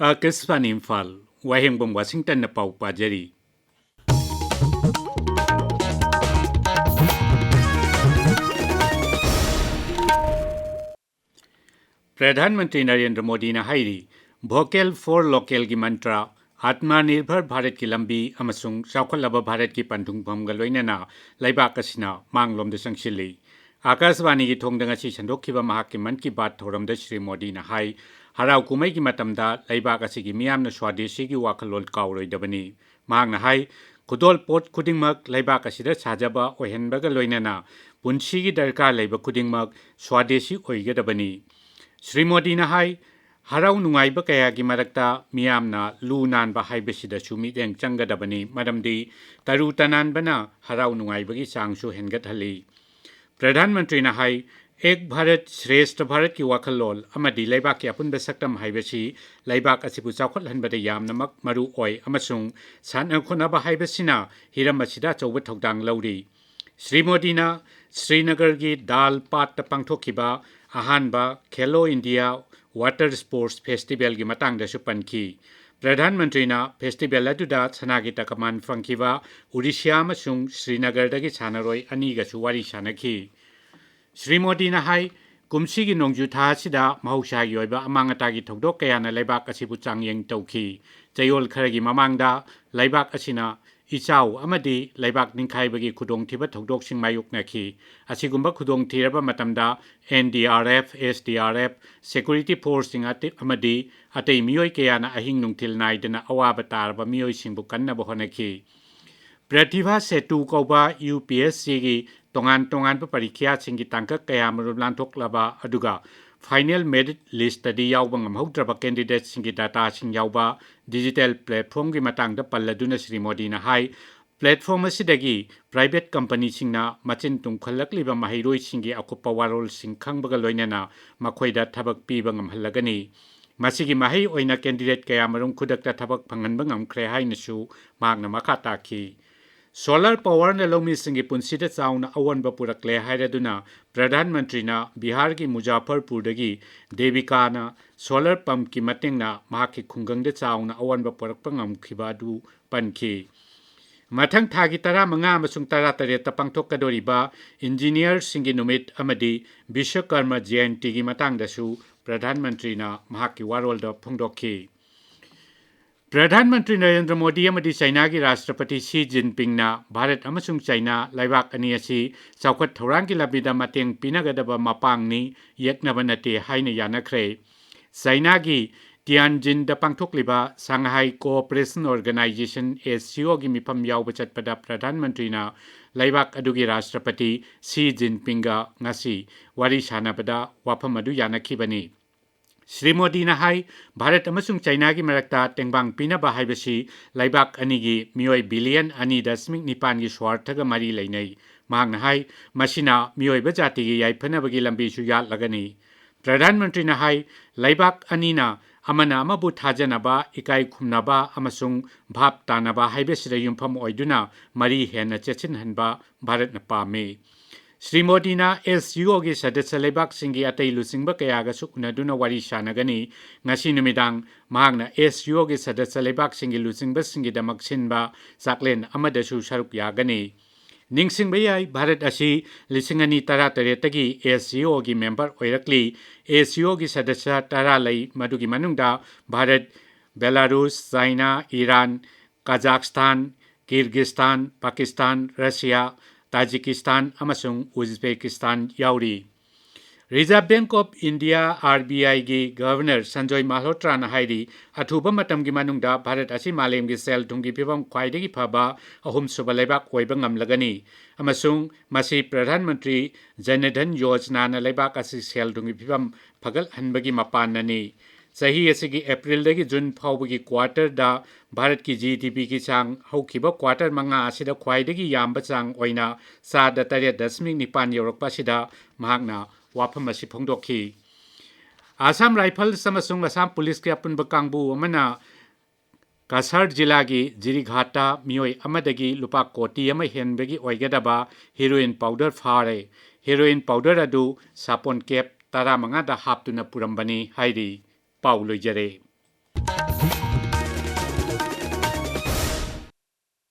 Akasvan Imphal, Wahengbam Washington na pau pajari. प्रधानमंत्री नरेंद्र मोदी ने हाईरी vocal for local की मंत्रा आत्मनिर्भर भारत की लंबी अमसुंग चौखलबा भारत की पंथुंगफम लोइनना लैबाक असिना मांगलोम संसिली आकाशवाणी की थोंदंग असि संदोखिबा महाक की मन की बात थोरमद श्री मोदी ने हाई हराव कुमै की मतमदा लैबाक असिगी मियामना स्वादेशी की वाखलोल काउरोइदबनी महाकना हाई खुदोल पोट खुदिंगमक लैबाक असिदा साजबा ओहेनबगा लोइनना पुंसीगी दरकार लैबा खुदिंगमक स्वादेशी ओइगदबनी श्री मोदी ने हाई हराव नुंगाइब कया की मरक्ता मियामना लू नानबा हाइबसिदसु मिदेंग चंगदबनी मरमदी तरु तनानबना हराव नुंगाइबगी चांगसु हेनगतहली प्रधानमंत्री ने हाई एक भारत श्रेष्ठ भारत की वाखलोल अमदी लैबाक की अपुनब सक्तम हाइबसी लैबाक असिबु चाउखलहनबदे यामनमक मरु ओय अमसुंग सानखोनबा हाइबसिना हिरम असिदा चौब थौदांग लौरी श्री मोदी ने श्रीनगर की दाल पाट पांगथोखिबा अहानबा खेलो इंडिया वाटर स्पोर्ट्स फेस्टिवल की मतंगदसु पनखी प्रधानमंत्री ने फेस्टिवल अदुदा सनागी तकमान फंखिबा उड़ीसा अमसुंग श्रीनगरदगी सानरोय अनीगसु वारी सानखी श्री मोदी ने हाई कुमसी की नोंजु थासिदा महौसागी ओइबा अमांगतागी थौदोक कयाना लैबाक असिबु चांगयेंग तौखी चयोल खरगी ममांगदा लैबाक असिना इचाउ अमदी लैबाक निंखाइबगी खुदोंथिबा थौदोकसिंग मायुकनाखी असिगुंबा खुदोंथिरबा मतमदा NDRF SDRF सिक्योरिटी फोर्सिंग अमदी अतै मियोय कयाना अहिंग नुंथिल नाइदना अवाबा तारबा मियोयसिंबु कन्नबा होनखी प्रतिभा सेतु कौबा UPSC की तोंगान तोंगान परीक्षा सिंगी तांकक कया मरुम लांथोकलबा अदुगा फाइनल मेरिट लिस्ट तदी यावबा ngamhौद्रबा कैंडिडेट सिंगी डाटा सिंग यावबा डिजिटल प्लेटफॉर्म की मतंगदा पल्लदुना श्री मोदी ने हाई प्लेटफॉर्म असिदगी प्राइवेट कंपनी सिंगना मचिन तुंखलकलिबा महिरोय सिंगी अकुपा वारोल सिंग खंगबगा लोइनना मखोइदा थबक पीबा ngamhallagani मसिगी महै ओइना कैंडिडेट कया मरुम खुदकता थबक फंगनबा ngamkhre हाइनसु मागना मखा ताखी सोलर पावर ने लौमी सिंगी पुंसीदा चाउना अवनबा पुरकले हाइरदुना प्रधानमंत्री ना बिहार की मुजफ्फरपुरदगी देविका ना सोलर पंप की मतेंगना महाकी खुंगंगदे चाउना अवनबा पुरकपा ngamखिबा अदु पनखी मथंग थागी 15 अमसुंग 18 पांगथोकदोरिबा इंजीनियर सिंगी नुमित अमदी विश्वकर्मा जयंती की मतंगदसु प्रधानमंत्री ना महाकी वारोलदा फोंदोखी प्रधानमंत्री नरेंद्र मोदी अमदी चाइना की राष्ट्रपति शी जिनपिंग ना भारत अमसुंग चाइना लैबाक अनी असि चौखट थौरांग की लबीदा मतेंग पिनगदबा मपांगनी यक्नबा नते हाइना यानखरे चाइना की तियानजिन द पांगथोकलिबा सांघाई कोऑपरेशन ऑर्गेनाइजेशन SCO की मिफम यावबा चटपदा प्रधानमंत्री ना लैबाक अदुगी राष्ट्रपति शी जिनपिंगा ngasi वारी सानबदा वाफम अदु यानखिबनी श्री मोदी ने हाई भारत अमसुंग चाइना की मरक्ता तेंगबांग पीनबा हाइबसी लैबाक अनीगी मियोय बिलियन 2.9 की स्वार्थगा मरी लेनै मांगना हाई मसिना मियोयबा जाति की याइफनबगी लंबीसु यालगनी प्रधानमंत्री ने हाई लैबाक अनीना अमना अमबु थाजनबा इकाई खुमनबा अमसुंग भाप तानबा हाइबसिदा युमफम ओइदुना मरी हेना चेचिनहनबा भारत न पामे श्री मोदी ना SCO की सदस्य लेबाक सिंगी अतै लुसिंगबा कयागसु उनदुना वारी सानगनी ngasi नुमिदांग मांगना SCO की सदस्य लेबाक सिंगी लुसिंगबा सिंगी दमक सिनबा चाकलेन अमदसु सरुक यागनी निंगसिंगबा याई भारत असि 2013 तगी SCO की मेंबर ओइरकली SCO की सदस्य 10 लई मदुगी मनुंगदा Bharat Belarus China Iran Kazakhstan Kyrgyzstan Pakistan Russia Tajikistan अमसुंग उज्बेकिस्तान याउरी reserve bank of India RBI की गवर्नर संजय माल्होत्रा ना हाइरी अथुबा मतम की मनुंगदा भारत असि मालेम की सेल थुंगी फिबम ख्वाइदगी फबा अहुम सुबा लैबाक ओइबा ngamlagani अमसुंग मसी प्रधानमंत्री जनधन योजना ना लैबाक असि सेल थुंगी फिबम फगल हनबगी मपाननी सही असिगी अप्रैल दगी जून फाउबगी क्वार्टर दा भारत की GDP की चांग हौखिबा क्वार्टर मंगा असिदा ख्वाइदगी यामबा चांग ओइना 7.9 यौरकपासिदा महागना वाफम असि फोंदोखी आसाम राइफल समसुंग आसाम पुलिस के अपुनबा कांगबु अमना कासर जिला की जिरीघाटा मियोय अमदगी लुपा कोटी अमा हेनबगी ओइगदबा हेरोइन पाउडर फारे हेरोइन पाउडर अदु सापोन केप 15 दा हापतुना पुरंबनी हाइरी पाउ लोइजरे।